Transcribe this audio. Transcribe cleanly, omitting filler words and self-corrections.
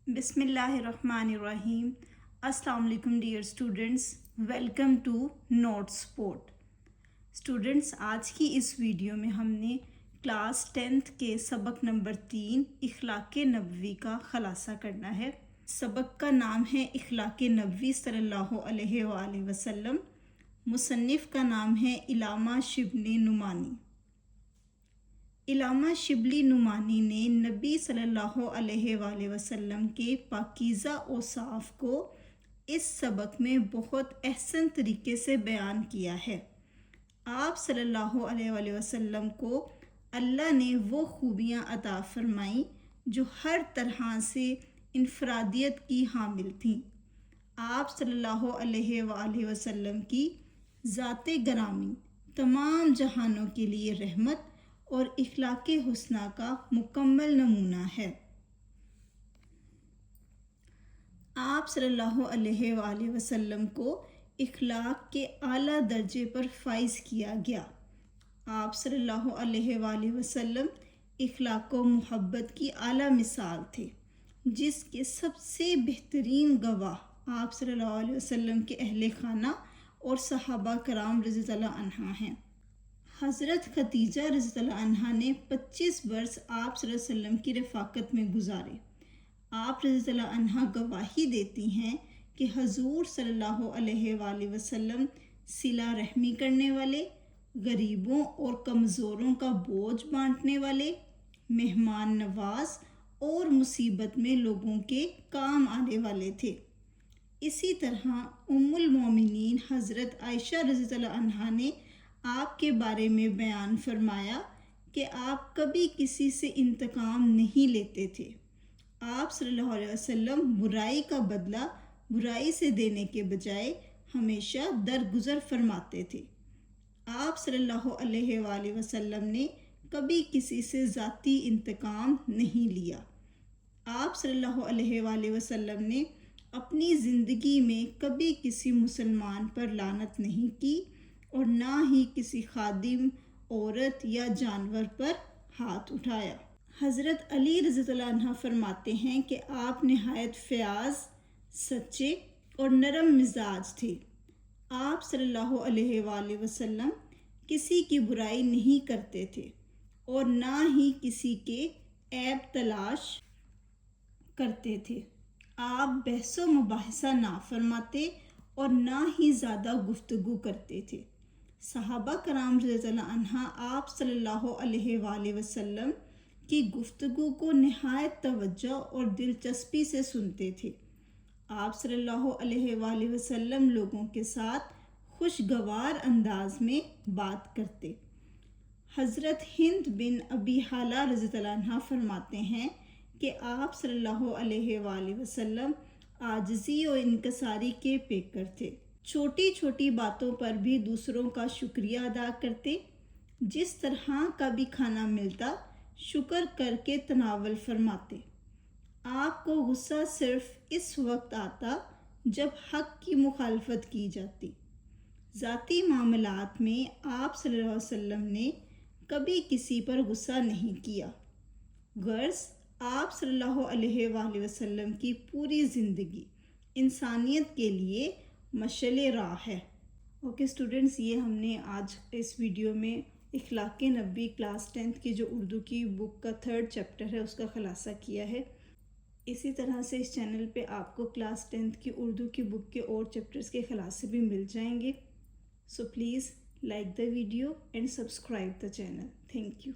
بسم اللہ الرحمن الرحیم۔ السلام علیکم dear students, welcome to note support. Students, آج کی اس ویڈیو میں ہم نے کلاس 10th کے سبق نمبر 3 اخلاق نبوی کا خلاصہ کرنا ہے۔ سبق کا نام ہے اخلاق نبوی صلی اللہ علیہ وآلہ وسلم۔ مصنف کا نام ہے علامہ شبلی نعمانی۔ علامہ شبلی نعمانی نے نبی صلی اللہ علیہ وآلہ وسلم کے پاکیزہ اوصاف کو اس سبق میں بہت احسن طریقے سے بیان کیا ہے۔ آپ صلی اللہ علیہ وآلہ وسلم کو اللہ نے وہ خوبیاں عطا فرمائیں جو ہر طرح سے انفرادیت کی حامل تھیں۔ آپ صلی اللہ علیہ وآلہ وسلم کی ذات گرامی تمام جہانوں کے لیے رحمت اور اخلاق حسنہ کا مکمل نمونہ ہے۔ آپ صلی اللہ علیہ وآلہ وسلم کو اخلاق کے اعلیٰ درجے پر فائز کیا گیا۔ آپ صلی اللہ علیہ وآلہ وسلم اخلاق و محبت کی اعلیٰ مثال تھے، جس کے سب سے بہترین گواہ آپ صلی اللہ علیہ وسلم کے اہل خانہ اور صحابہ کرام رضی اللہ عنہ ہیں۔ حضرت خدیجہ رضی اللہ عنہ نے 25 برس آپ صلی اللہ علیہ وسلم کی رفاقت میں گزارے۔ آپ رضی اللہ عنہ گواہی دیتی ہیں کہ حضور صلی اللہ علیہ وآلہ وسلم صلہ رحمی کرنے والے، غریبوں اور کمزوروں کا بوجھ بانٹنے والے، مہمان نواز اور مصیبت میں لوگوں کے کام آنے والے تھے۔ اسی طرح ام المومنین حضرت عائشہ رضی اللہ عنہ نے آپ کے بارے میں بیان فرمایا کہ آپ کبھی کسی سے انتقام نہیں لیتے تھے۔ آپ صلی اللہ علیہ وسلم برائی کا بدلہ برائی سے دینے کے بجائے ہمیشہ درگزر فرماتے تھے۔ آپ صلی اللہ علیہ وآلہ وسلم نے کبھی کسی سے ذاتی انتقام نہیں لیا۔ آپ صلی اللہ علیہ وآلہ وسلم نے اپنی زندگی میں کبھی کسی مسلمان پر لعنت نہیں کی اور نہ ہی کسی خادم، عورت یا جانور پر ہاتھ اٹھایا۔ حضرت علی رضی اللہ عنہ فرماتے ہیں کہ آپ نہایت فیاض، سچے اور نرم مزاج تھے۔ آپ صلی اللہ علیہ وآلہ وسلم کسی کی برائی نہیں کرتے تھے اور نہ ہی کسی کے عیب تلاش کرتے تھے۔ آپ بحث و مباحثہ نہ فرماتے اور نہ ہی زیادہ گفتگو کرتے تھے۔ صحابہ کرام رضی اللہ عنہ آپ صلی اللہ علیہ وآلہ وسلم کی گفتگو کو نہایت توجہ اور دلچسپی سے سنتے تھے۔ آپ صلی اللہ علیہ وآلہ وسلم لوگوں کے ساتھ خوشگوار انداز میں بات کرتے۔ حضرت ہند بن ابی حالہ رضی اللہ عنہ فرماتے ہیں کہ آپ صلی اللہ علیہ وآلہ وسلم عاجزی و انکساری کے پیکر تھے۔ چھوٹی چھوٹی باتوں پر بھی دوسروں کا شکریہ ادا کرتے۔ جس طرح کا بھی کھانا ملتا شکر کر کے تناول فرماتے۔ آپ کو غصہ صرف اس وقت آتا جب حق کی مخالفت کی جاتی۔ ذاتی معاملات میں آپ صلی اللہ علیہ وسلم نے کبھی کسی پر غصہ نہیں کیا۔ غرض آپ صلی اللہ علیہ وآلہ وسلم کی پوری زندگی انسانیت کے لیے مشعل راہ ہے۔ اوکے اسٹوڈنٹس، یہ ہم نے آج اس ویڈیو میں اخلاق نبوی کلاس 10th کی جو اردو کی بک کا 3rd چیپٹر ہے اس کا خلاصہ کیا ہے۔ اسی طرح سے اس چینل پہ آپ کو کلاس 10th کی اردو کی بک کے اور چیپٹرز کے خلاصے بھی مل جائیں گے۔ So please like the video and subscribe the channel. Thank you.